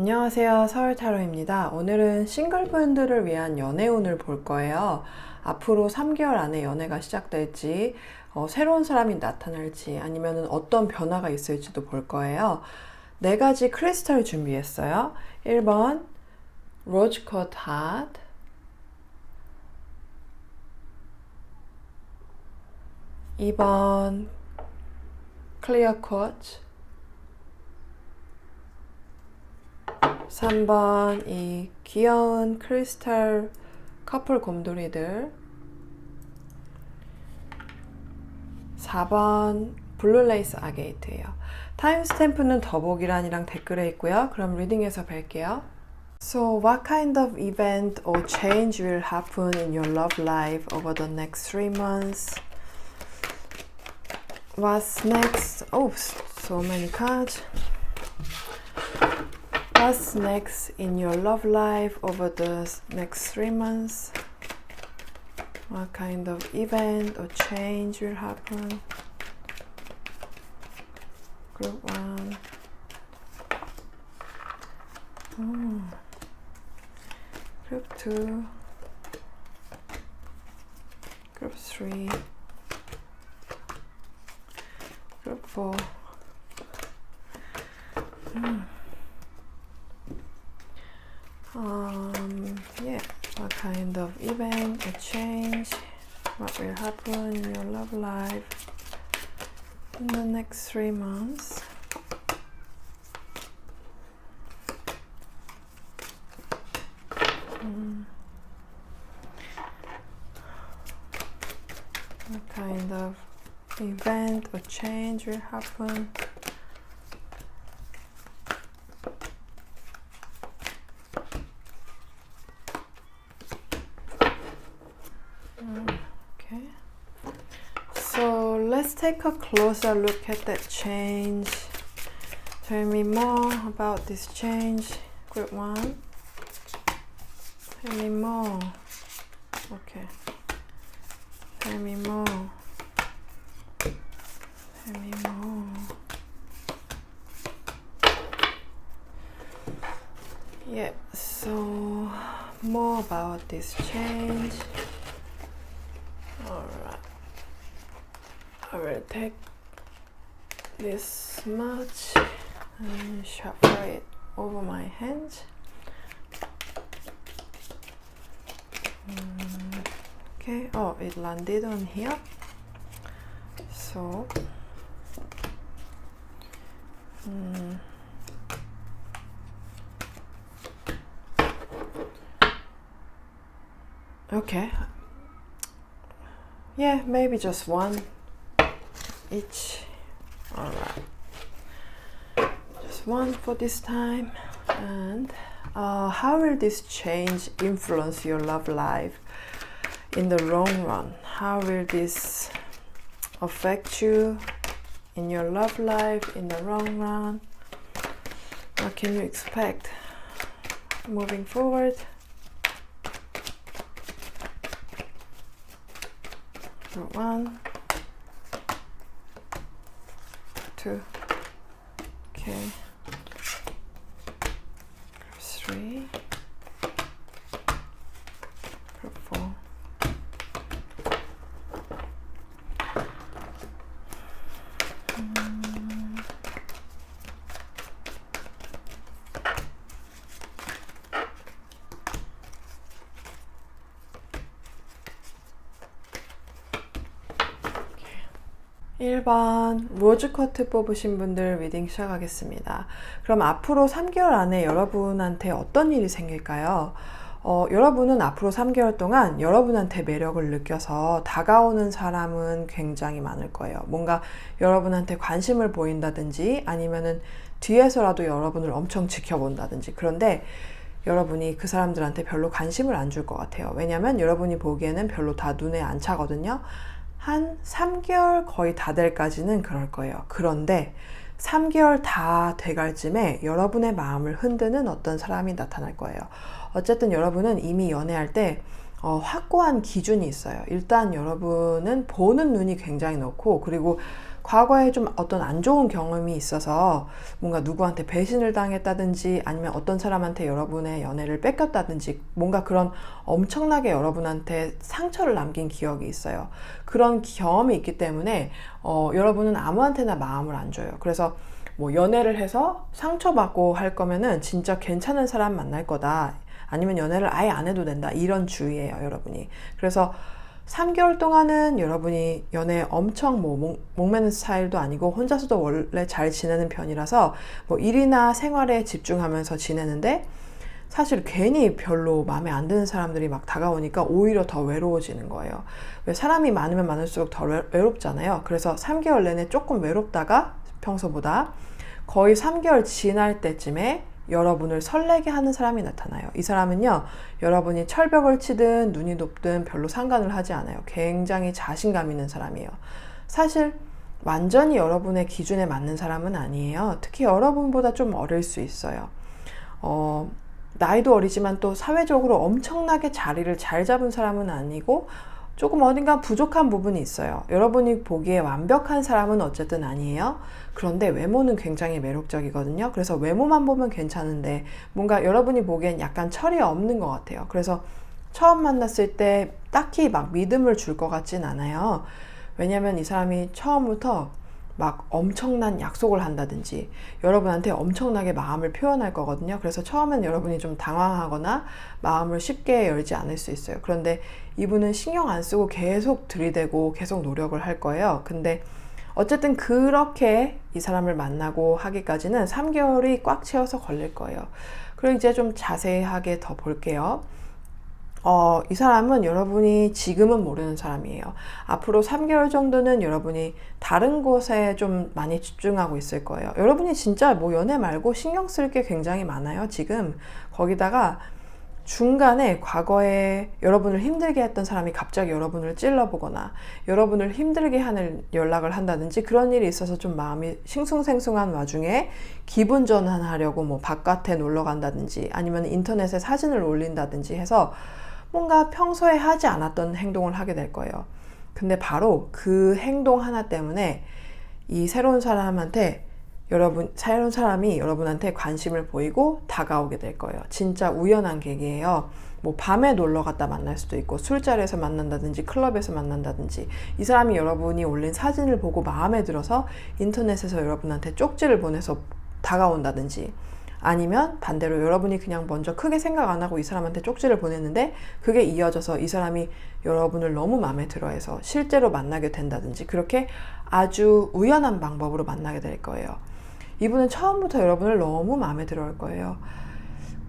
안녕하세요. 서울타로입니다. 오늘은 싱글분들을 위한 연애운을 볼 거예요. 앞으로 3개월 안에 연애가 시작될지, 새로운 사람이 나타날지, 아니면 어떤 변화가 있을지도 볼 거예요. 4가지 크리스탈 준비했어요. 1번, 로즈쿼트 핫. 2번, 클리어 쿼츠. 3번 이 귀여운 크리스탈 커플 곰돌이들. 4번 블루 레이스 아게이트예요. 타임스탬프는 더보기란이랑 댓글에 있고요. 그럼 리딩에서 뵐게요. So what kind of event or change will happen in your love life over the next 3 months? What's next? Oh, so many cards. What's next in your love life over the next 3 months? What kind of event or change will happen? Group 1. Group 2. Group 3. Group 4. Yeah, what kind of event or change, what will happen in your love life in the next 3 months? What kind of event or change will happen? Okay, so let's take a closer look at that change. Tell me more about this change. Group 1. Tell me more. Okay. Tell me more. Tell me more. Yeah, so more about this change. Alright. I will take this much and shuffle it over my hands. Okay, oh, it landed on here. So, okay. Yeah, maybe just one each. Alright. Just one for this time. And how will this change influence your love life in the long run? How will this affect you in your love life in the long run? What can you expect moving forward? So 1, 2, okay, 3, 4. Okay. 1번 로즈쿼트 뽑으신 분들 리딩 시작하겠습니다. 그럼 앞으로 3개월 안에 여러분한테 어떤 일이 생길까요? 여러분은 앞으로 3개월 동안 여러분한테 매력을 느껴서 다가오는 사람은 굉장히 많을 거예요. 뭔가 여러분한테 관심을 보인다든지 아니면은 뒤에서라도 여러분을 엄청 지켜본다든지. 그런데 여러분이 그 사람들한테 별로 관심을 안 줄 것 같아요. 왜냐면 여러분이 보기에는 별로 다 눈에 안 차거든요. 한 3개월 거의 다 될까지는 그럴 거예요. 그런데 3개월 다 돼갈 쯤에 여러분의 마음을 흔드는 어떤 사람이 나타날 거예요. 어쨌든 여러분은 이미 연애할 때 확고한 기준이 있어요. 일단 여러분은 보는 눈이 굉장히 높고, 그리고 과거에 좀 어떤 안 좋은 경험이 있어서 뭔가 누구한테 배신을 당했다든지 아니면 어떤 사람한테 여러분의 연애를 뺏겼다든지 뭔가 그런 엄청나게 여러분한테 상처를 남긴 기억이 있어요. 그런 경험이 있기 때문에 여러분은 아무한테나 마음을 안 줘요. 그래서 뭐 연애를 해서 상처받고 할 거면은 진짜 괜찮은 사람 만날 거다. 아니면 연애를 아예 안 해도 된다. 이런 주의예요, 여러분이. 그래서 3개월 동안은 여러분이 연애에 엄청 뭐 목매는 스타일도 아니고 혼자서도 원래 잘 지내는 편이라서 뭐 일이나 생활에 집중하면서 지내는데 사실 괜히 별로 마음에 안 드는 사람들이 막 다가오니까 오히려 더 외로워지는 거예요. 왜 사람이 많으면 많을수록 더 외롭잖아요. 그래서 3개월 내내 조금 외롭다가 평소보다 거의 3개월 지날 때쯤에 여러분을 설레게 하는 사람이 나타나요. 이 사람은요, 여러분이 철벽을 치든 눈이 높든 별로 상관을 하지 않아요. 굉장히 자신감 있는 사람이에요. 사실 완전히 여러분의 기준에 맞는 사람은 아니에요. 특히 여러분보다 좀 어릴 수 있어요. 나이도 어리지만 또 사회적으로 엄청나게 자리를 잘 잡은 사람은 아니고 조금 어딘가 부족한 부분이 있어요. 여러분이 보기에 완벽한 사람은 어쨌든 아니에요. 그런데 외모는 굉장히 매력적이거든요. 그래서 외모만 보면 괜찮은데 뭔가 여러분이 보기엔 약간 철이 없는 것 같아요. 그래서 처음 만났을 때 딱히 막 믿음을 줄 것 같진 않아요. 왜냐면 이 사람이 처음부터 막 엄청난 약속을 한다든지 여러분한테 엄청나게 마음을 표현할 거거든요. 그래서 처음엔 여러분이 좀 당황하거나 마음을 쉽게 열지 않을 수 있어요. 그런데 이분은 신경 안 쓰고 계속 들이대고 계속 노력을 할 거예요. 근데 어쨌든 그렇게 이 사람을 만나고 하기까지는 3개월이 꽉 채워서 걸릴 거예요. 그리고 이제 좀 자세하게 더 볼게요. 이 사람은 여러분이 지금은 모르는 사람이에요. 앞으로 3개월 정도는 여러분이 다른 곳에 좀 많이 집중하고 있을 거예요. 여러분이 진짜 뭐 연애 말고 신경 쓸 게 굉장히 많아요, 지금. 거기다가 중간에 과거에 여러분을 힘들게 했던 사람이 갑자기 여러분을 찔러보거나 여러분을 힘들게 하는 연락을 한다든지 그런 일이 있어서 좀 마음이 싱숭생숭한 와중에 기분 전환하려고 뭐 바깥에 놀러 간다든지 아니면 인터넷에 사진을 올린다든지 해서 뭔가 평소에 하지 않았던 행동을 하게 될 거예요. 근데 바로 그 행동 하나 때문에 이 새로운 사람이 여러분한테 관심을 보이고 다가오게 될 거예요. 진짜 우연한 계기예요. 뭐 밤에 놀러 갔다 만날 수도 있고 술자리에서 만난다든지 클럽에서 만난다든지 이 사람이 여러분이 올린 사진을 보고 마음에 들어서 인터넷에서 여러분한테 쪽지를 보내서 다가온다든지 아니면 반대로 여러분이 그냥 먼저 크게 생각 안 하고 이 사람한테 쪽지를 보냈는데 그게 이어져서 이 사람이 여러분을 너무 마음에 들어해서 실제로 만나게 된다든지 그렇게 아주 우연한 방법으로 만나게 될 거예요. 이분은 처음부터 여러분을 너무 마음에 들어 할 거예요.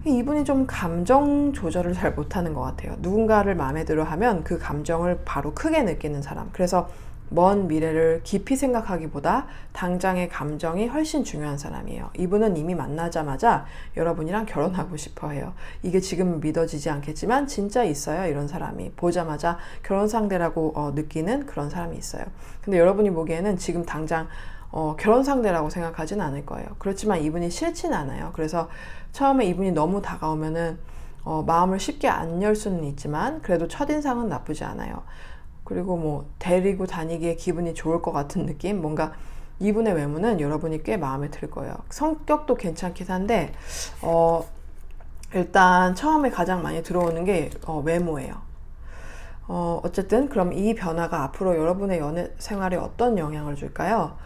이분이 좀 감정 조절을 잘 못하는 것 같아요. 누군가를 마음에 들어 하면 그 감정을 바로 크게 느끼는 사람. 그래서 먼 미래를 깊이 생각하기보다 당장의 감정이 훨씬 중요한 사람이에요. 이분은 이미 만나자마자 여러분이랑 결혼하고 싶어 해요. 이게 지금 믿어지지 않겠지만 진짜 있어요. 이런 사람이. 보자마자 결혼 상대라고 느끼는 그런 사람이 있어요. 근데 여러분이 보기에는 지금 당장 결혼 상대라고 생각하진 않을 거예요. 그렇지만 이분이 싫진 않아요. 그래서 처음에 이분이 너무 다가오면은 마음을 쉽게 안 열 수는 있지만 그래도 첫인상은 나쁘지 않아요. 그리고 뭐 데리고 다니기에 기분이 좋을 것 같은 느낌? 뭔가 이분의 외모는 여러분이 꽤 마음에 들 거예요. 성격도 괜찮긴 한데 일단 처음에 가장 많이 들어오는 게 외모예요. 어쨌든 그럼 이 변화가 앞으로 여러분의 연애 생활에 어떤 영향을 줄까요?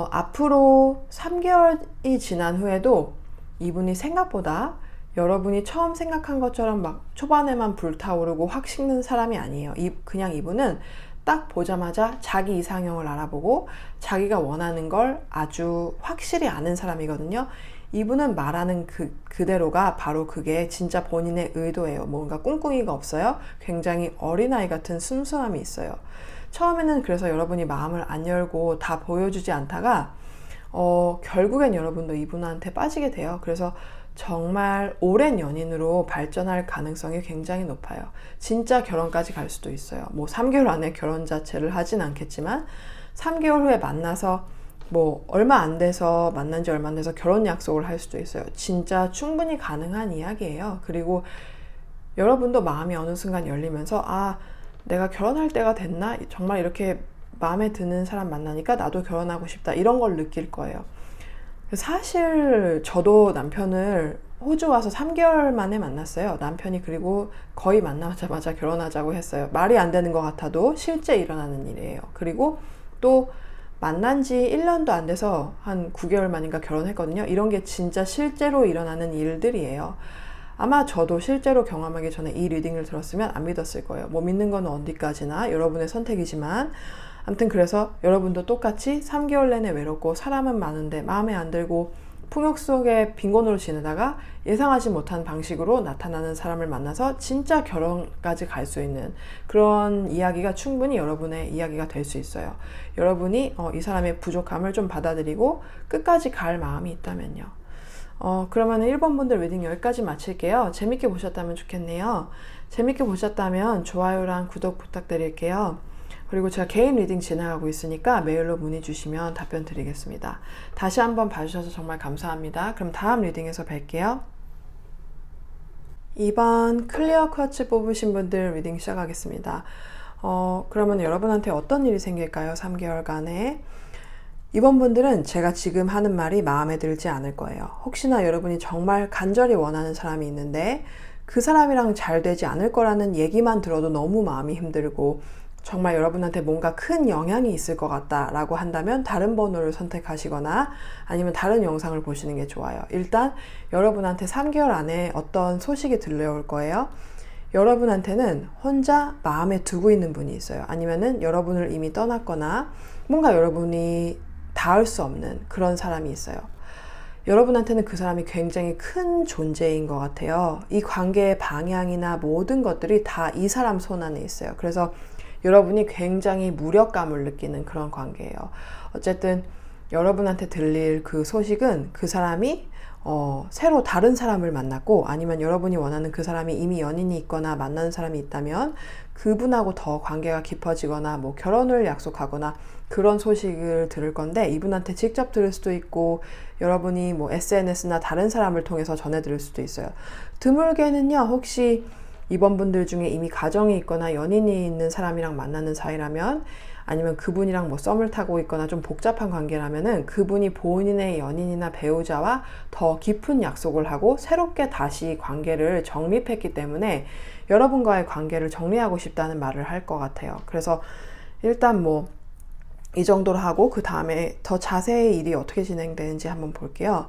앞으로 3개월이 지난 후에도 이분이 생각보다 여러분이 처음 생각한 것처럼 막 초반에만 불타오르고 확 식는 사람이 아니에요. 그냥 이분은 딱 보자마자 자기 이상형을 알아보고 자기가 원하는 걸 아주 확실히 아는 사람이거든요. 이분은 말하는 그대로가 바로 그게 진짜 본인의 의도예요. 뭔가 꿍꿍이가 없어요. 굉장히 어린아이 같은 순수함이 있어요. 처음에는 그래서 여러분이 마음을 안 열고 다 보여주지 않다가 결국엔 여러분도 이분한테 빠지게 돼요. 그래서 정말 오랜 연인으로 발전할 가능성이 굉장히 높아요. 진짜 결혼까지 갈 수도 있어요. 뭐 3개월 안에 결혼 자체를 하진 않겠지만 3개월 후에 만나서 뭐 얼마 안 돼서 만난 지 얼마 안 돼서 결혼 약속을 할 수도 있어요. 진짜 충분히 가능한 이야기예요. 그리고 여러분도 마음이 어느 순간 열리면서 내가 결혼할 때가 됐나? 정말 이렇게 마음에 드는 사람 만나니까 나도 결혼하고 싶다 이런 걸 느낄 거예요. 사실 저도 남편을 호주 와서 3개월 만에 만났어요. 남편이 그리고 거의 만나자마자 결혼하자고 했어요. 말이 안 되는 것 같아도 실제 일어나는 일이에요. 그리고 또 만난 지 1년도 안 돼서 한 9개월 만인가 결혼했거든요. 이런 게 진짜 실제로 일어나는 일들이에요. 아마 저도 실제로 경험하기 전에 이 리딩을 들었으면 안 믿었을 거예요. 뭐 믿는 건 어디까지나 여러분의 선택이지만, 아무튼 그래서 여러분도 똑같이 3개월 내내 외롭고 사람은 많은데 마음에 안 들고 풍욕 속에 빈곤으로 지내다가 예상하지 못한 방식으로 나타나는 사람을 만나서 진짜 결혼까지 갈 수 있는 그런 이야기가 충분히 여러분의 이야기가 될 수 있어요. 여러분이 이 사람의 부족함을 좀 받아들이고 끝까지 갈 마음이 있다면요. 그러면 1번 분들 리딩 여기까지 마칠게요. 재밌게 보셨다면 좋겠네요. 재밌게 보셨다면 좋아요랑 구독 부탁드릴게요. 그리고 제가 개인 리딩 진행하고 있으니까 메일로 문의 주시면 답변 드리겠습니다. 다시 한번 봐주셔서 정말 감사합니다. 그럼 다음 리딩에서 뵐게요. 2번 클리어 쿼츠 뽑으신 분들 리딩 시작하겠습니다. 그러면 여러분한테 어떤 일이 생길까요? 3개월간에. 이번 분들은 제가 지금 하는 말이 마음에 들지 않을 거예요. 혹시나 여러분이 정말 간절히 원하는 사람이 있는데 그 사람이랑 잘 되지 않을 거라는 얘기만 들어도 너무 마음이 힘들고 정말 여러분한테 뭔가 큰 영향이 있을 것 같다라고 한다면 다른 번호를 선택하시거나 아니면 다른 영상을 보시는 게 좋아요. 일단 여러분한테 3개월 안에 어떤 소식이 들려올 거예요. 여러분한테는 혼자 마음에 두고 있는 분이 있어요. 아니면은 여러분을 이미 떠났거나 뭔가 여러분이 닿을 수 없는 그런 사람이 있어요. 여러분한테는 그 사람이 굉장히 큰 존재인 것 같아요. 이 관계의 방향이나 모든 것들이 다 이 사람 손 안에 있어요. 그래서 여러분이 굉장히 무력감을 느끼는 그런 관계예요. 어쨌든 여러분한테 들릴 그 소식은 그 사람이 새로 다른 사람을 만났고 아니면 여러분이 원하는 그 사람이 이미 연인이 있거나 만나는 사람이 있다면 그분하고 더 관계가 깊어지거나 뭐 결혼을 약속하거나 그런 소식을 들을 건데 이분한테 직접 들을 수도 있고 여러분이 뭐 SNS나 다른 사람을 통해서 전해 들을 수도 있어요. 드물게는요, 혹시 이번 분들 중에 이미 가정이 있거나 연인이 있는 사람이랑 만나는 사이라면 아니면 그분이랑 뭐 썸을 타고 있거나 좀 복잡한 관계라면은 그분이 본인의 연인이나 배우자와 더 깊은 약속을 하고 새롭게 다시 관계를 정립했기 때문에 여러분과의 관계를 정리하고 싶다는 말을 할 것 같아요. 그래서 일단 뭐 이 정도로 하고 그 다음에 더 자세히 일이 어떻게 진행되는지 한번 볼게요.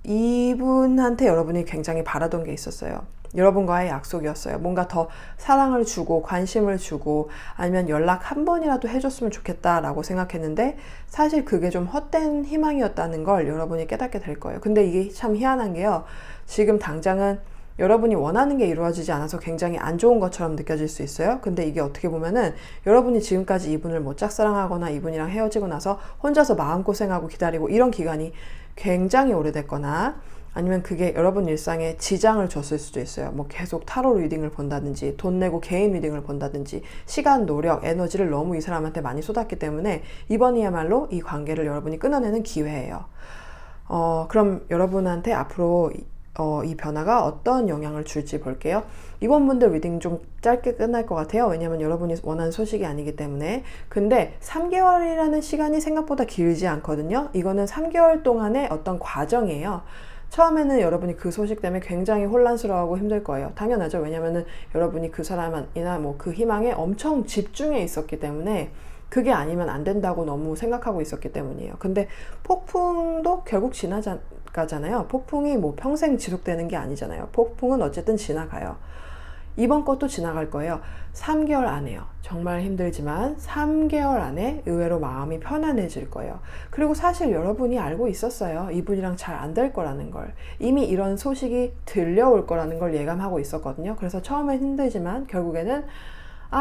이분한테 여러분이 굉장히 바라던 게 있었어요. 여러분과의 약속이었어요. 뭔가 더 사랑을 주고 관심을 주고 아니면 연락 한 번이라도 해줬으면 좋겠다라고 생각했는데 사실 그게 좀 헛된 희망이었다는 걸 여러분이 깨닫게 될 거예요. 근데 이게 참 희한한 게요. 지금 당장은 여러분이 원하는 게 이루어지지 않아서 굉장히 안 좋은 것처럼 느껴질 수 있어요. 근데 이게 어떻게 보면은 여러분이 지금까지 이분을 못 짝사랑하거나 이분이랑 헤어지고 나서 혼자서 마음고생하고 기다리고 이런 기간이 굉장히 오래됐거나 아니면 그게 여러분 일상에 지장을 줬을 수도 있어요. 뭐 계속 타로 리딩을 본다든지 돈 내고 개인 리딩을 본다든지 시간, 노력, 에너지를 너무 이 사람한테 많이 쏟았기 때문에 이번이야말로 이 관계를 여러분이 끊어내는 기회예요. 그럼 여러분한테 앞으로 이 변화가 어떤 영향을 줄지 볼게요. 이번 분들 리딩 좀 짧게 끝날 것 같아요. 왜냐면 여러분이 원하는 소식이 아니기 때문에. 근데 3개월이라는 시간이 생각보다 길지 않거든요. 이거는 3개월 동안의 어떤 과정이에요. 처음에는 여러분이 그 소식 때문에 굉장히 혼란스러워하고 힘들 거예요. 당연하죠. 왜냐면은 여러분이 그 사람이나 뭐 그 희망에 엄청 집중해 있었기 때문에 그게 아니면 안 된다고 너무 생각하고 있었기 때문이에요. 근데 폭풍도 결국 지나가잖아요. 폭풍이 뭐 평생 지속되는 게 아니잖아요. 폭풍은 어쨌든 지나가요. 이번 것도 지나갈 거예요. 3개월 안에요. 정말 힘들지만 3개월 안에 의외로 마음이 편안해질 거예요. 그리고 사실 여러분이 알고 있었어요. 이분이랑 잘 안 될 거라는 걸. 이미 이런 소식이 들려올 거라는 걸 예감하고 있었거든요. 그래서 처음엔 힘들지만 결국에는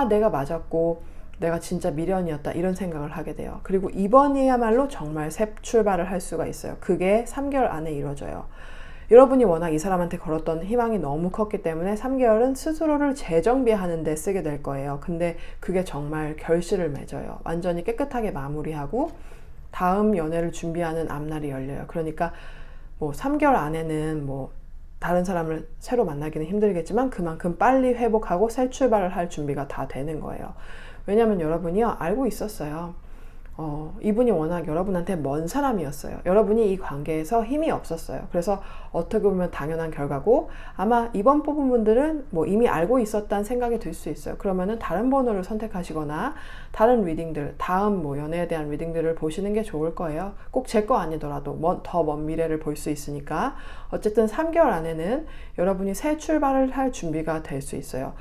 내가 맞았고 내가 진짜 미련이었다 이런 생각을 하게 돼요. 그리고 이번이야말로 정말 새 출발을 할 수가 있어요. 그게 3개월 안에 이루어져요. 여러분이 워낙 이 사람한테 걸었던 희망이 너무 컸기 때문에 3개월은 스스로를 재정비하는 데 쓰게 될 거예요. 근데 그게 정말 결실을 맺어요. 완전히 깨끗하게 마무리하고 다음 연애를 준비하는 앞날이 열려요. 그러니까 뭐 3개월 안에는 뭐 다른 사람을 새로 만나기는 힘들겠지만 그만큼 빨리 회복하고 새 출발을 할 준비가 다 되는 거예요. 왜냐면 여러분이요, 알고 있었어요. 이분이 워낙 여러분한테 먼 사람이었어요. 여러분이 이 관계에서 힘이 없었어요. 그래서 어떻게 보면 당연한 결과고, 아마 이번 뽑은 분들은 뭐 이미 알고 있었다는 생각이 들 수 있어요. 그러면은 다른 번호를 선택하시거나 다른 리딩들, 다음 뭐 연애에 대한 리딩들을 보시는 게 좋을 거예요. 꼭 제 거 아니더라도 더 먼 미래를 볼 수 있으니까. 어쨌든 3개월 안에는 여러분이 새 출발을 할 준비가 될 수 있어요.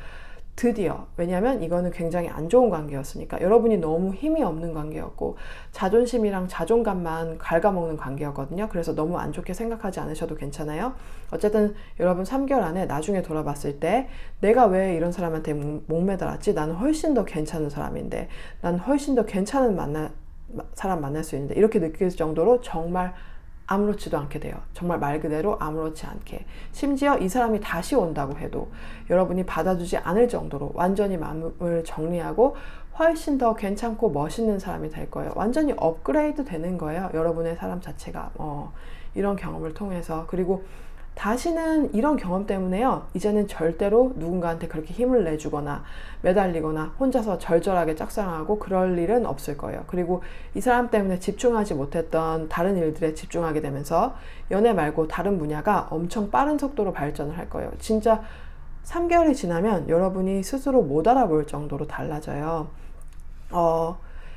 드디어. 왜냐면 이거는 굉장히 안 좋은 관계였으니까. 여러분이 너무 힘이 없는 관계였고 자존심이랑 자존감만 갉아먹는 관계였거든요. 그래서 너무 안 좋게 생각하지 않으셔도 괜찮아요. 어쨌든 여러분 3개월 안에 나중에 돌아봤을 때 내가 왜 이런 사람한테 목매달았지? 나는 훨씬 더 괜찮은 사람인데, 나는 훨씬 더 괜찮은 사람 만날 수 있는데, 이렇게 느낄 정도로 정말 아무렇지도 않게 돼요. 정말 말 그대로 아무렇지 않게. 심지어 이 사람이 다시 온다고 해도 여러분이 받아주지 않을 정도로 완전히 마음을 정리하고 훨씬 더 괜찮고 멋있는 사람이 될 거예요. 완전히 업그레이드 되는 거예요. 여러분의 사람 자체가. 이런 경험을 통해서. 그리고 다시는 이런 경험 때문에요, 이제는 절대로 누군가한테 그렇게 힘을 내주거나 매달리거나 혼자서 절절하게 짝사랑하고 그럴 일은 없을 거예요. 그리고 이 사람 때문에 집중하지 못했던 다른 일들에 집중하게 되면서 연애 말고 다른 분야가 엄청 빠른 속도로 발전을 할 거예요. 진짜 3개월이 지나면 여러분이 스스로 못 알아볼 정도로 달라져요.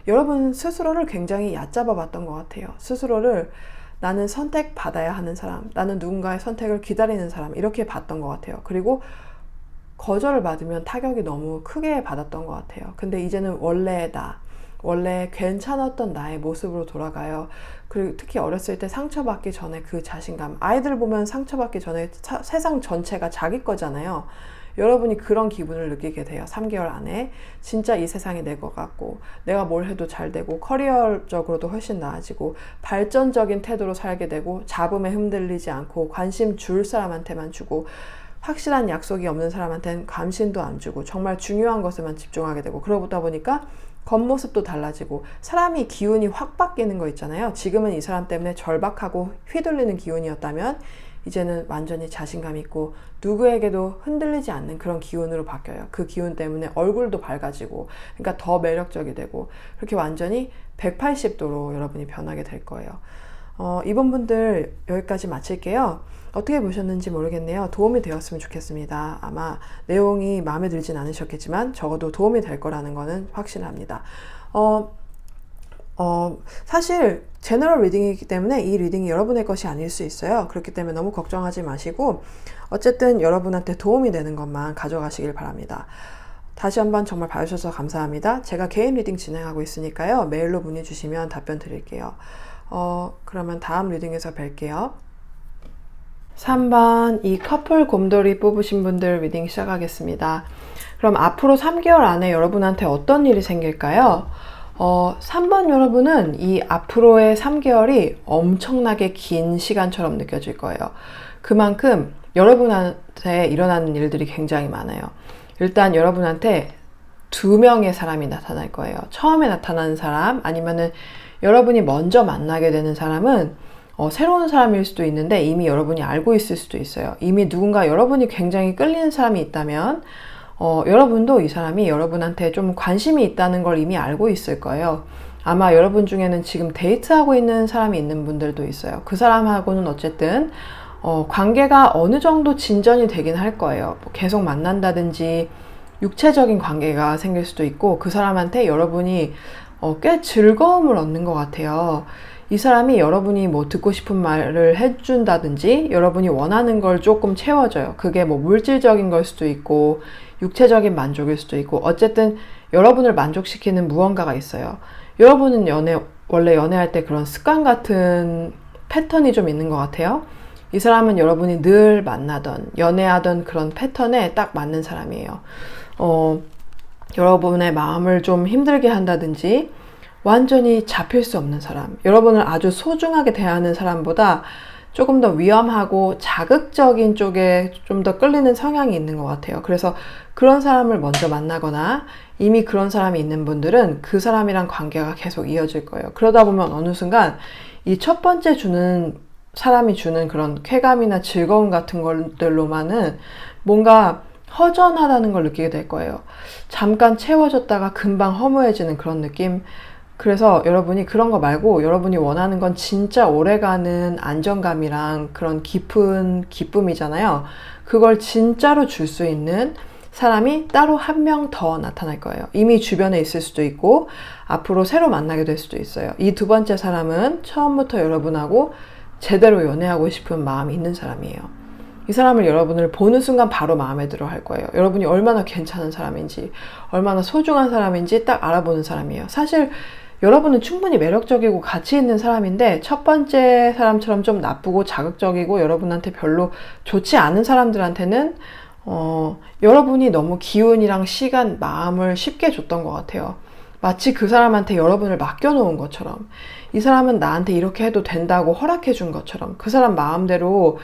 여러분 스스로를 굉장히 얕잡아 봤던 것 같아요. 스스로를 나는 선택받아야 하는 사람, 나는 누군가의 선택을 기다리는 사람, 이렇게 봤던 것 같아요. 그리고 거절을 받으면 타격이 너무 크게 받았던 것 같아요. 근데 이제는 원래 괜찮았던 나의 모습으로 돌아가요. 그리고 특히 어렸을 때 상처받기 전에 그 자신감, 아이들 보면 상처받기 전에 세상 전체가 자기 거잖아요. 여러분이 그런 기분을 느끼게 돼요. 3개월 안에 진짜 이 세상이 내 것 같고, 내가 뭘 해도 잘 되고, 커리어적으로도 훨씬 나아지고, 발전적인 태도로 살게 되고, 잡음에 흔들리지 않고, 관심 줄 사람한테만 주고, 확실한 약속이 없는 사람한테는 관심도 안 주고, 정말 중요한 것에만 집중하게 되고, 그러다 보니까 겉모습도 달라지고, 사람이 기운이 확 바뀌는 거 있잖아요. 지금은 이 사람 때문에 절박하고 휘둘리는 기운이었다면 이제는 완전히 자신감 있고 누구에게도 흔들리지 않는 그런 기운으로 바뀌어요. 그 기운 때문에 얼굴도 밝아지고, 그러니까 더 매력적이 되고, 그렇게 완전히 180도로 여러분이 변하게 될 거예요. 이번 분들 여기까지 마칠게요. 어떻게 보셨는지 모르겠네요. 도움이 되었으면 좋겠습니다. 아마 내용이 마음에 들진 않으셨겠지만 적어도 도움이 될 거라는 거는 확신합니다. 사실 제너럴 리딩이기 때문에 이 리딩이 여러분의 것이 아닐 수 있어요. 그렇기 때문에 너무 걱정하지 마시고, 어쨌든 여러분한테 도움이 되는 것만 가져가시길 바랍니다. 다시 한번 정말 봐주셔서 감사합니다. 제가 개인 리딩 진행하고 있으니까요, 메일로 문의 주시면 답변 드릴게요. 그러면 다음 리딩에서 뵐게요. 3번 이 커플 곰돌이 뽑으신 분들 리딩 시작하겠습니다. 그럼 앞으로 3개월 안에 여러분한테 어떤 일이 생길까요? 3번 여러분은 이 앞으로의 3개월이 엄청나게 긴 시간처럼 느껴질 거예요. 그만큼 여러분한테 일어나는 일들이 굉장히 많아요. 일단 여러분한테 2명의 사람이 나타날 거예요. 처음에 나타나는 사람, 아니면은 여러분이 먼저 만나게 되는 사람은 새로운 사람일 수도 있는데 이미 여러분이 알고 있을 수도 있어요. 이미 누군가 여러분이 굉장히 끌리는 사람이 있다면 여러분도 이 사람이 여러분한테 좀 관심이 있다는 걸 이미 알고 있을 거예요. 아마 여러분 중에는 지금 데이트하고 있는 사람이 있는 분들도 있어요. 그 사람하고는 어쨌든 관계가 어느 정도 진전이 되긴 할 거예요. 뭐 계속 만난다든지 육체적인 관계가 생길 수도 있고, 그 사람한테 여러분이 꽤 즐거움을 얻는 것 같아요. 이 사람이 여러분이 뭐 듣고 싶은 말을 해준다든지 여러분이 원하는 걸 조금 채워줘요. 그게 뭐 물질적인 걸 수도 있고 육체적인 만족일 수도 있고, 어쨌든 여러분을 만족시키는 무언가가 있어요. 여러분은 원래 연애할 때 그런 습관 같은 패턴이 좀 있는 것 같아요. 이 사람은 여러분이 늘 만나던 연애하던 그런 패턴에 딱 맞는 사람이에요. 여러분의 마음을 좀 힘들게 한다든지 완전히 잡힐 수 없는 사람, 여러분을 아주 소중하게 대하는 사람보다 조금 더 위험하고 자극적인 쪽에 좀 더 끌리는 성향이 있는 것 같아요. 그래서 그런 사람을 먼저 만나거나 이미 그런 사람이 있는 분들은 그 사람이랑 관계가 계속 이어질 거예요. 그러다 보면 어느 순간 이 첫 번째 사람이 주는 그런 쾌감이나 즐거움 같은 것들로만은 뭔가 허전하다는 걸 느끼게 될 거예요. 잠깐 채워졌다가 금방 허무해지는 그런 느낌. 그래서 여러분이 그런 거 말고 여러분이 원하는 건 진짜 오래가는 안정감이랑 그런 깊은 기쁨이잖아요. 그걸 진짜로 줄 수 있는 사람이 따로 한 명 더 나타날 거예요. 이미 주변에 있을 수도 있고 앞으로 새로 만나게 될 수도 있어요. 이 두 번째 사람은 처음부터 여러분하고 제대로 연애하고 싶은 마음이 있는 사람이에요. 이 사람을 여러분을 보는 순간 바로 마음에 들어 할 거예요. 여러분이 얼마나 괜찮은 사람인지, 얼마나 소중한 사람인지 딱 알아보는 사람이에요. 사실 여러분은 충분히 매력적이고 가치 있는 사람인데 첫 번째 사람처럼 좀 나쁘고 자극적이고 여러분한테 별로 좋지 않은 사람들한테는 여러분이 너무 기운이랑 시간, 마음을 쉽게 줬던 것 같아요. 마치 그 사람한테 여러분을 맡겨놓은 것처럼, 이 사람은 나한테 이렇게 해도 된다고 허락해 준 것처럼, 그 사람 마음대로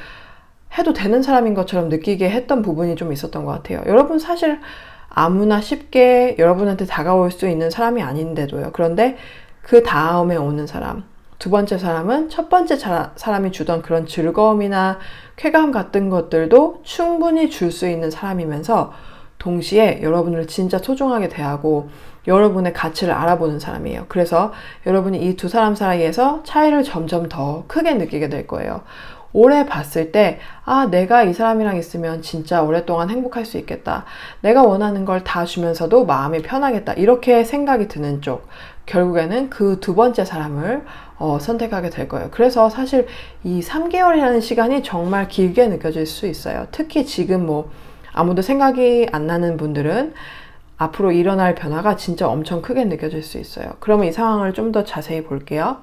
해도 되는 사람인 것처럼 느끼게 했던 부분이 좀 있었던 것 같아요. 여러분 사실 아무나 쉽게 여러분한테 다가올 수 있는 사람이 아닌데도요. 그런데 그 다음에 오는 사람, 두 번째 사람은 첫 번째 사람이 주던 그런 즐거움이나 쾌감 같은 것들도 충분히 줄 수 있는 사람이면서 동시에 여러분을 진짜 소중하게 대하고 여러분의 가치를 알아보는 사람이에요. 그래서 여러분이 이 두 사람 사이에서 차이를 점점 더 크게 느끼게 될 거예요. 오래 봤을 때, 내가 이 사람이랑 있으면 진짜 오랫동안 행복할 수 있겠다. 내가 원하는 걸 다 주면서도 마음이 편하겠다. 이렇게 생각이 드는 쪽. 결국에는 그 두 번째 사람을 선택하게 될 거예요. 그래서 사실 이 3개월이라는 시간이 정말 길게 느껴질 수 있어요. 특히 지금 아무도 생각이 안 나는 분들은 앞으로 일어날 변화가 진짜 엄청 크게 느껴질 수 있어요. 그러면 이 상황을 좀 더 자세히 볼게요.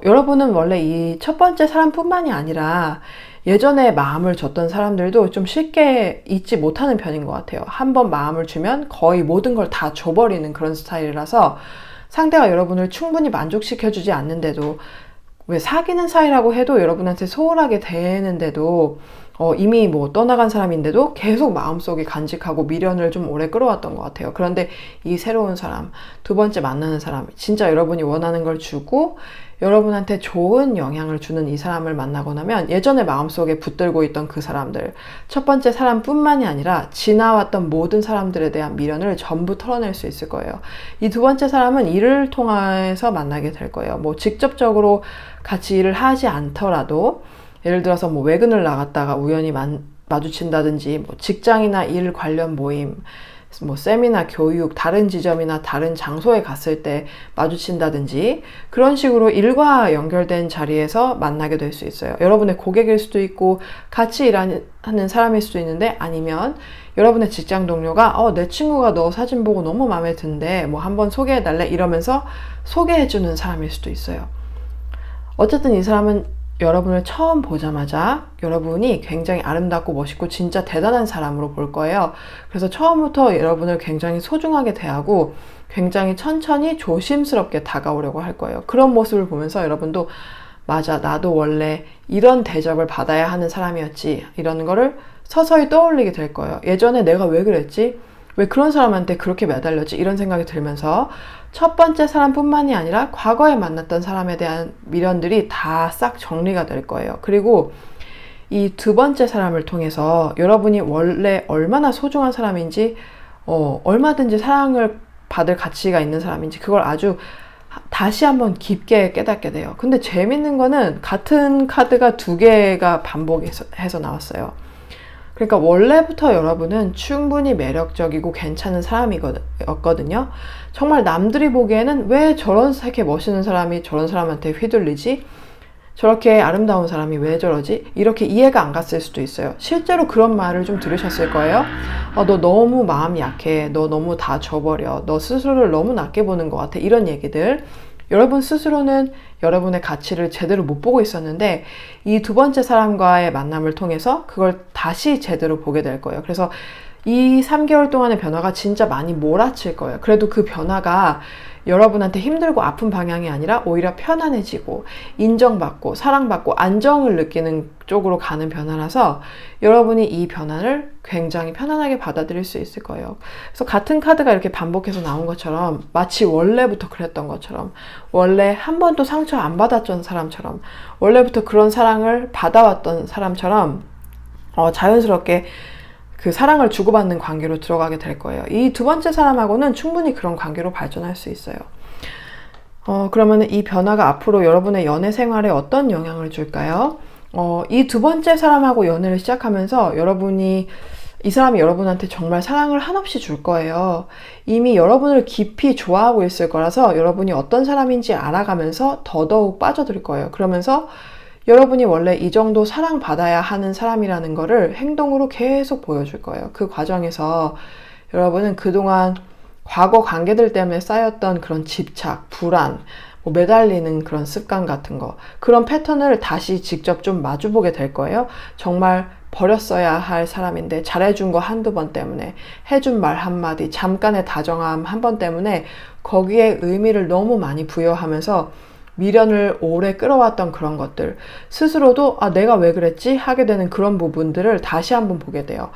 여러분은 원래 이 첫 번째 사람뿐만이 아니라 예전에 마음을 줬던 사람들도 좀 쉽게 잊지 못하는 편인 것 같아요. 한번 마음을 주면 거의 모든 걸 다 줘버리는 그런 스타일이라서 상대가 여러분을 충분히 만족시켜주지 않는데도, 왜 사귀는 사이라고 해도 여러분한테 소홀하게 대했는데도 이미 떠나간 사람인데도 계속 마음속에 간직하고 미련을 좀 오래 끌어왔던 것 같아요. 그런데 이 새로운 사람, 두 번째 만나는 사람, 진짜 여러분이 원하는 걸 주고 여러분한테 좋은 영향을 주는 이 사람을 만나고 나면 예전에 마음속에 붙들고 있던 그 사람들, 첫 번째 사람뿐만이 아니라 지나왔던 모든 사람들에 대한 미련을 전부 털어낼 수 있을 거예요. 이 두 번째 사람은 일을 통해서 만나게 될 거예요. 직접적으로 같이 일을 하지 않더라도 예를 들어서 외근을 나갔다가 우연히 마주친다든지 직장이나 일 관련 모임, 세미나, 교육, 다른 지점이나 다른 장소에 갔을 때 마주친다든지 그런 식으로 일과 연결된 자리에서 만나게 될 수 있어요. 여러분의 고객일 수도 있고 같이 일하는 사람일 수도 있는데, 아니면 여러분의 직장 동료가 내 친구가 너 사진 보고 너무 마음에 든대, 한번 소개해달래 이러면서 소개해주는 사람일 수도 있어요. 어쨌든 이 사람은 여러분을 처음 보자마자 여러분이 굉장히 아름답고 멋있고 진짜 대단한 사람으로 볼 거예요. 그래서 처음부터 여러분을 굉장히 소중하게 대하고 굉장히 천천히 조심스럽게 다가오려고 할 거예요. 그런 모습을 보면서 여러분도 맞아, 나도 원래 이런 대접을 받아야 하는 사람이었지, 이런 거를 서서히 떠올리게 될 거예요. 예전에 내가 왜 그랬지? 왜 그런 사람한테 그렇게 매달렸지? 이런 생각이 들면서 첫 번째 사람뿐만이 아니라 과거에 만났던 사람에 대한 미련들이 다 싹 정리가 될 거예요. 그리고 이 두 번째 사람을 통해서 여러분이 원래 얼마나 소중한 사람인지, 얼마든지 사랑을 받을 가치가 있는 사람인지 그걸 아주 다시 한번 깊게 깨닫게 돼요. 근데 재밌는 거는 같은 카드가 두 개가 반복해서 나왔어요. 그러니까 원래부터 여러분은 충분히 매력적이고 괜찮은 사람이었거든요. 정말 남들이 보기에는 왜 저렇게 멋있는 사람이 저런 사람한테 휘둘리지? 저렇게 아름다운 사람이 왜 저러지? 이렇게 이해가 안 갔을 수도 있어요. 실제로 그런 말을 좀 들으셨을 거예요. 너 너무 마음이 약해. 너 너무 다 줘버려. 너 스스로를 너무 낮게 보는 것 같아. 이런 얘기들. 여러분 스스로는 여러분의 가치를 제대로 못 보고 있었는데 이 두 번째 사람과의 만남을 통해서 그걸 다시 제대로 보게 될 거예요. 그래서 이 3개월 동안의 변화가 진짜 많이 몰아칠 거예요. 그래도 그 변화가 여러분한테 힘들고 아픈 방향이 아니라 오히려 편안해지고 인정받고 사랑받고 안정을 느끼는 쪽으로 가는 변화라서 여러분이 이 변화를 굉장히 편안하게 받아들일 수 있을 거예요. 그래서 같은 카드가 이렇게 반복해서 나온 것처럼, 마치 원래부터 그랬던 것처럼, 원래 한 번도 상처 안 받았던 사람처럼, 원래부터 그런 사랑을 받아왔던 사람처럼 자연스럽게 그 사랑을 주고받는 관계로 들어가게 될 거예요. 이 두 번째 사람하고는 충분히 그런 관계로 발전할 수 있어요. 그러면 이 변화가 앞으로 여러분의 연애 생활에 어떤 영향을 줄까요? 이 두 번째 사람하고 연애를 시작하면서 이 사람이 여러분한테 정말 사랑을 한없이 줄 거예요. 이미 여러분을 깊이 좋아하고 있을 거라서 여러분이 어떤 사람인지 알아가면서 더더욱 빠져들 거예요. 그러면서 여러분이 원래 이 정도 사랑받아야 하는 사람이라는 거를 행동으로 계속 보여줄 거예요. 그 과정에서 여러분은 그동안 과거 관계들 때문에 쌓였던 그런 집착, 불안, 매달리는 그런 습관 같은 거, 그런 패턴을 다시 직접 좀 마주보게 될 거예요. 정말 버렸어야 할 사람인데 잘해준 거 한두 번 때문에, 해준 말 한마디, 잠깐의 다정함 한 번 때문에 거기에 의미를 너무 많이 부여하면서 미련을 오래 끌어왔던 그런 것들, 스스로도 내가 왜 그랬지? 하게 되는 그런 부분들을 다시 한번 보게 돼요.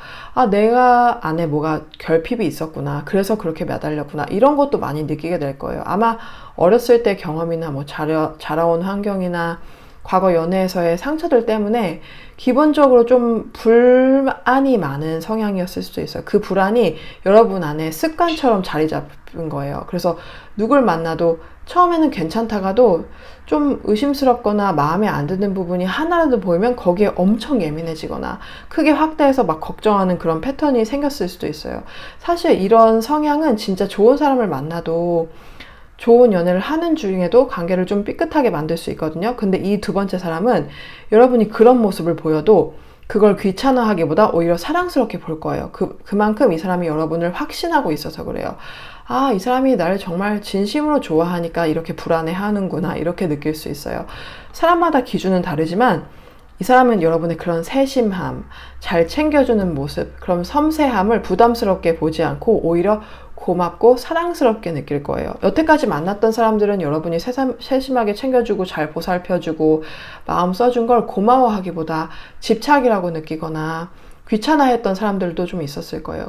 내가 안에 뭐가 결핍이 있었구나. 그래서 그렇게 매달렸구나. 이런 것도 많이 느끼게 될 거예요. 아마 어렸을 때 경험이나 자라온 환경이나 과거 연애에서의 상처들 때문에 기본적으로 좀 불안이 많은 성향이었을 수도 있어요. 그 불안이 여러분 안에 습관처럼 자리 잡은 거예요. 그래서 누굴 만나도 처음에는 괜찮다가도 좀 의심스럽거나 마음에 안 드는 부분이 하나라도 보이면 거기에 엄청 예민해지거나 크게 확대해서 막 걱정하는 그런 패턴이 생겼을 수도 있어요. 사실 이런 성향은 진짜 좋은 사람을 만나도, 좋은 연애를 하는 중에도 관계를 좀 삐끗하게 만들 수 있거든요. 근데 이 두 번째 사람은 여러분이 그런 모습을 보여도 그걸 귀찮아하기보다 오히려 사랑스럽게 볼 거예요. 그만큼 이 사람이 여러분을 확신하고 있어서 그래요. 이 사람이 나를 정말 진심으로 좋아하니까 이렇게 불안해하는구나, 이렇게 느낄 수 있어요. 사람마다 기준은 다르지만 이 사람은 여러분의 그런 세심함, 잘 챙겨주는 모습, 그런 섬세함을 부담스럽게 보지 않고 오히려 고맙고 사랑스럽게 느낄 거예요. 여태까지 만났던 사람들은 여러분이 세심하게 챙겨주고 잘 보살펴주고 마음 써준 걸 고마워하기보다 집착이라고 느끼거나 귀찮아했던 사람들도 좀 있었을 거예요.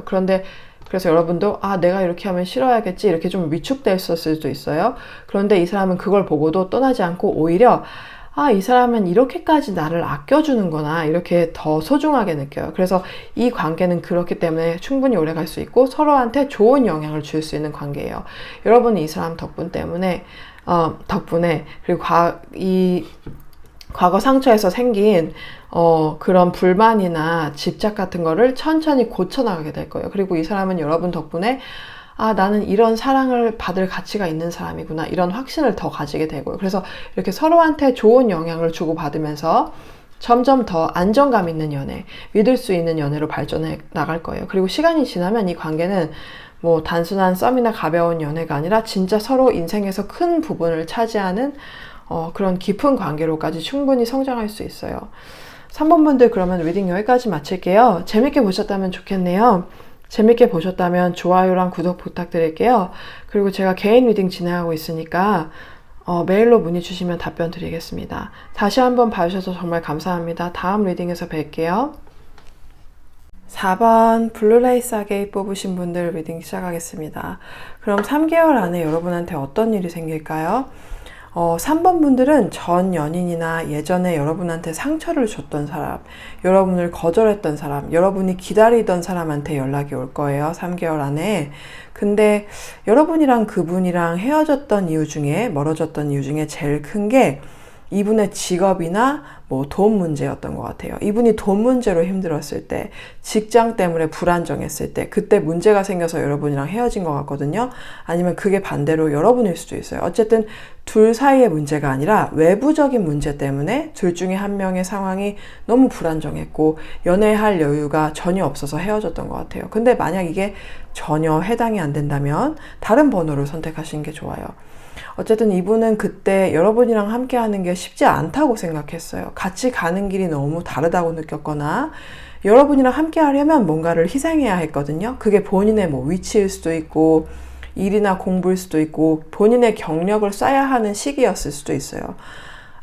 그래서 여러분도 내가 이렇게 하면 싫어야겠지, 이렇게 좀 위축됐었을 수도 있어요. 그런데 이 사람은 그걸 보고도 떠나지 않고 오히려 이 사람은 이렇게까지 나를 아껴주는구나, 이렇게 더 소중하게 느껴요. 그래서 이 관계는 그렇기 때문에 충분히 오래 갈 수 있고 서로한테 좋은 영향을 줄 수 있는 관계예요. 여러분이 이 사람 덕분에 그리고 이 과거 상처에서 생긴 그런 불만이나 집착 같은 거를 천천히 고쳐나가게 될 거예요. 그리고 이 사람은 여러분 덕분에 나는 이런 사랑을 받을 가치가 있는 사람이구나, 이런 확신을 더 가지게 되고요. 그래서 이렇게 서로한테 좋은 영향을 주고받으면서 점점 더 안정감 있는 연애, 믿을 수 있는 연애로 발전해 나갈 거예요. 그리고 시간이 지나면 이 관계는 단순한 썸이나 가벼운 연애가 아니라 진짜 서로 인생에서 큰 부분을 차지하는 그런 깊은 관계로까지 충분히 성장할 수 있어요. 3번 분들, 그러면 리딩 여기까지 마칠게요. 재밌게 보셨다면 좋겠네요. 재밌게 보셨다면 좋아요랑 구독 부탁드릴게요. 그리고 제가 개인 리딩 진행하고 있으니까 메일로 문의 주시면 답변 드리겠습니다. 다시 한번 봐주셔서 정말 감사합니다. 다음 리딩에서 뵐게요. 4번 블루레이스 아게이 뽑으신 분들 리딩 시작하겠습니다. 그럼 3개월 안에 여러분한테 어떤 일이 생길까요? 3번 분들은 전 연인이나 예전에 여러분한테 상처를 줬던 사람, 여러분을 거절했던 사람, 여러분이 기다리던 사람한테 연락이 올 거예요. 3개월 안에. 근데 여러분이랑 그분이랑 헤어졌던 이유 중에, 멀어졌던 이유 중에 제일 큰 게 이분의 직업이나 돈 문제였던 것 같아요. 이분이 돈 문제로 힘들었을 때, 직장 때문에 불안정했을 때, 그때 문제가 생겨서 여러분이랑 헤어진 것 같거든요. 아니면 그게 반대로 여러분일 수도 있어요. 어쨌든 둘 사이의 문제가 아니라 외부적인 문제 때문에 둘 중에 한 명의 상황이 너무 불안정했고 연애할 여유가 전혀 없어서 헤어졌던 것 같아요. 근데 만약 이게 전혀 해당이 안 된다면 다른 번호를 선택하시는 게 좋아요. 어쨌든 이분은 그때 여러분이랑 함께 하는 게 쉽지 않다고 생각했어요. 같이 가는 길이 너무 다르다고 느꼈거나 여러분이랑 함께 하려면 뭔가를 희생해야 했거든요. 그게 본인의 위치일 수도 있고 일이나 공부일 수도 있고 본인의 경력을 쌓아야 하는 시기였을 수도 있어요.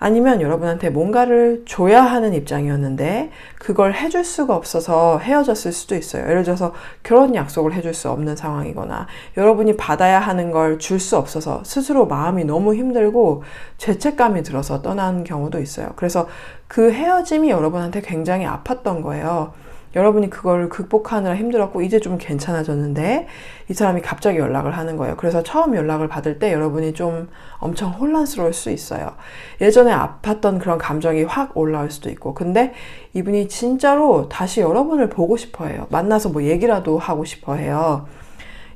아니면 여러분한테 뭔가를 줘야 하는 입장이었는데 그걸 해줄 수가 없어서 헤어졌을 수도 있어요. 예를 들어서 결혼 약속을 해줄 수 없는 상황이거나 여러분이 받아야 하는 걸 줄 수 없어서 스스로 마음이 너무 힘들고 죄책감이 들어서 떠난 경우도 있어요. 그래서 그 헤어짐이 여러분한테 굉장히 아팠던 거예요. 여러분이 그걸 극복하느라 힘들었고 이제 좀 괜찮아졌는데 이 사람이 갑자기 연락을 하는 거예요. 그래서 처음 연락을 받을 때 여러분이 좀 엄청 혼란스러울 수 있어요. 예전에 아팠던 그런 감정이 확 올라올 수도 있고, 근데 이분이 진짜로 다시 여러분을 보고 싶어 해요. 만나서 뭐 얘기라도 하고 싶어 해요.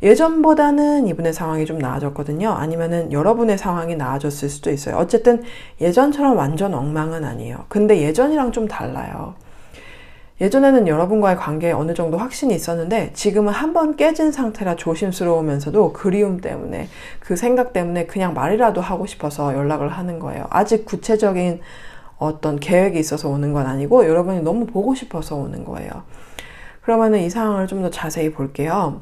예전보다는 이분의 상황이 좀 나아졌거든요. 아니면은 여러분의 상황이 나아졌을 수도 있어요. 어쨌든 예전처럼 완전 엉망은 아니에요. 근데 예전이랑 좀 달라요. 예전에는 여러분과의 관계에 어느 정도 확신이 있었는데 지금은 한번 깨진 상태라 조심스러우면서도 그리움 때문에, 그 생각 때문에 그냥 말이라도 하고 싶어서 연락을 하는 거예요. 아직 구체적인 어떤 계획이 있어서 오는 건 아니고 여러분이 너무 보고 싶어서 오는 거예요. 그러면은 이 상황을 좀 더 자세히 볼게요.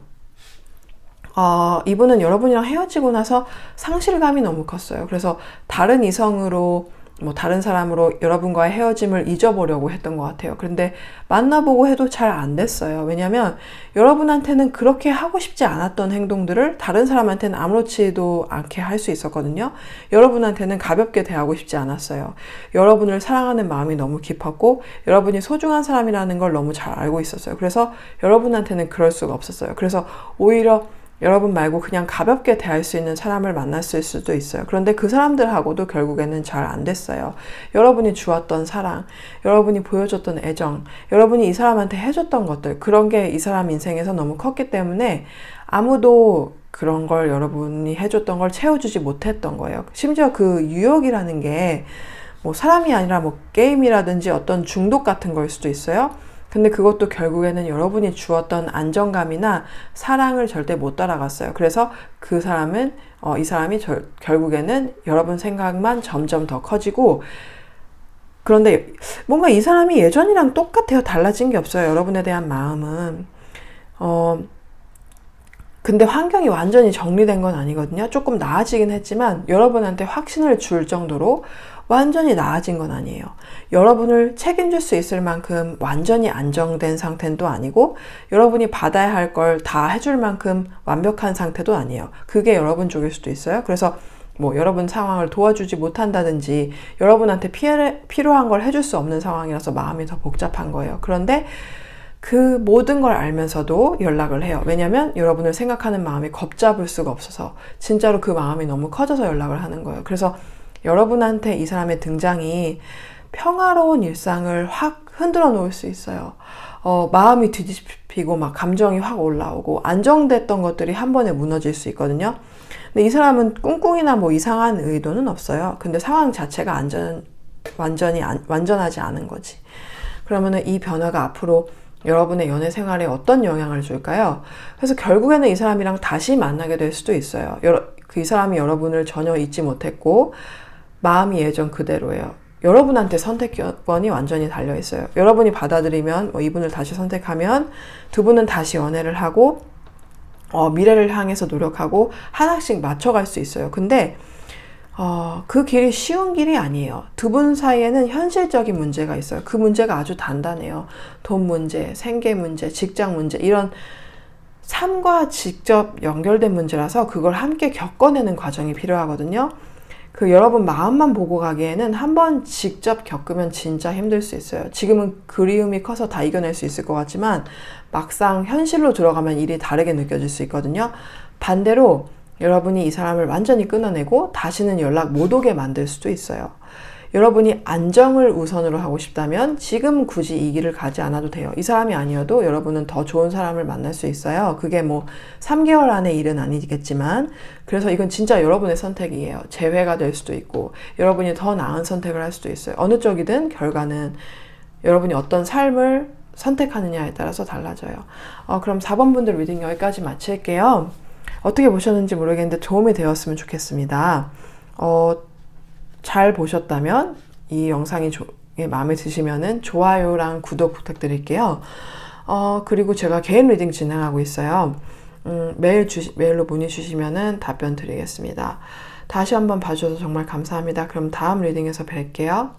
이분은 여러분이랑 헤어지고 나서 상실감이 너무 컸어요. 그래서 다른 이성으로, 다른 사람으로 여러분과의 헤어짐을 잊어보려고 했던 것 같아요. 그런데 만나보고 해도 잘 안 됐어요. 왜냐면 여러분한테는 그렇게 하고 싶지 않았던 행동들을 다른 사람한테는 아무렇지도 않게 할 수 있었거든요. 여러분한테는 가볍게 대하고 싶지 않았어요. 여러분을 사랑하는 마음이 너무 깊었고 여러분이 소중한 사람이라는 걸 너무 잘 알고 있었어요. 그래서 여러분한테는 그럴 수가 없었어요. 그래서 오히려 여러분 말고 그냥 가볍게 대할 수 있는 사람을 만났을 수도 있어요. 그런데 그 사람들하고도 결국에는 잘 안 됐어요. 여러분이 주었던 사랑, 여러분이 보여줬던 애정, 여러분이 이 사람한테 해줬던 것들, 그런 게 이 사람 인생에서 너무 컸기 때문에 아무도 그런 걸, 여러분이 해줬던 걸 채워주지 못했던 거예요. 심지어 그 유혹이라는 게 사람이 아니라 게임이라든지 어떤 중독 같은 걸 수도 있어요. 근데 그것도 결국에는 여러분이 주었던 안정감이나 사랑을 절대 못 따라갔어요. 그래서 그 사람은, 이 사람이 결국에는 여러분 생각만 점점 더 커지고, 그런데 뭔가 이 사람이 예전이랑 똑같아요. 달라진 게 없어요. 여러분에 대한 마음은. 근데 환경이 완전히 정리된 건 아니거든요. 조금 나아지긴 했지만 여러분한테 확신을 줄 정도로 완전히 나아진 건 아니에요. 여러분을 책임질 수 있을 만큼 완전히 안정된 상태는 또 아니고 여러분이 받아야 할 걸 다 해줄 만큼 완벽한 상태도 아니에요. 그게 여러분 쪽일 수도 있어요. 그래서 여러분 상황을 도와주지 못한다든지 여러분한테 필요한 걸 해줄 수 없는 상황이라서 마음이 더 복잡한 거예요. 그런데 그 모든 걸 알면서도 연락을 해요. 왜냐면 여러분을 생각하는 마음이 걷잡을 수가 없어서, 진짜로 그 마음이 너무 커져서 연락을 하는 거예요. 그래서 여러분한테 이 사람의 등장이 평화로운 일상을 확 흔들어 놓을 수 있어요. 마음이 뒤집히고 감정이 확 올라오고 안정됐던 것들이 한 번에 무너질 수 있거든요. 근데 이 사람은 꿍꿍이나 이상한 의도는 없어요. 근데 상황 자체가 완전하지 않은 거지. 그러면은 이 변화가 앞으로 여러분의 연애 생활에 어떤 영향을 줄까요? 그래서 결국에는 이 사람이랑 다시 만나게 될 수도 있어요. 이 사람이 여러분을 전혀 잊지 못했고 마음이 예전 그대로예요. 여러분한테 선택권이 완전히 달려있어요. 여러분이 받아들이면, 이분을 다시 선택하면 두 분은 다시 연애를 하고 미래를 향해서 노력하고 하나씩 맞춰갈 수 있어요. 근데 그 길이 쉬운 길이 아니에요. 두 분 사이에는 현실적인 문제가 있어요. 그 문제가 아주 단단해요. 돈 문제, 생계 문제, 직장 문제, 이런 삶과 직접 연결된 문제라서 그걸 함께 겪어내는 과정이 필요하거든요. 여러분 마음만 보고 가기에는 한번 직접 겪으면 진짜 힘들 수 있어요. 지금은 그리움이 커서 다 이겨낼 수 있을 것 같지만 막상 현실로 들어가면 일이 다르게 느껴질 수 있거든요. 반대로 여러분이 이 사람을 완전히 끊어내고 다시는 연락 못 오게 만들 수도 있어요. 여러분이 안정을 우선으로 하고 싶다면 지금 굳이 이 길을 가지 않아도 돼요. 이 사람이 아니어도 여러분은 더 좋은 사람을 만날 수 있어요. 그게 3개월 안의 일은 아니겠지만, 그래서 이건 진짜 여러분의 선택이에요. 재회가 될 수도 있고 여러분이 더 나은 선택을 할 수도 있어요. 어느 쪽이든 결과는 여러분이 어떤 삶을 선택하느냐에 따라서 달라져요. 그럼 4번 분들 리딩 여기까지 마칠게요. 어떻게 보셨는지 모르겠는데 도움이 되었으면 좋겠습니다. 잘 보셨다면 이 영상이 마음에 드시면은 좋아요랑 구독 부탁드릴게요. 그리고 제가 개인 리딩 진행하고 있어요. 메일로 문의 주시면은 답변 드리겠습니다. 다시 한번 봐주셔서 정말 감사합니다. 그럼 다음 리딩에서 뵐게요.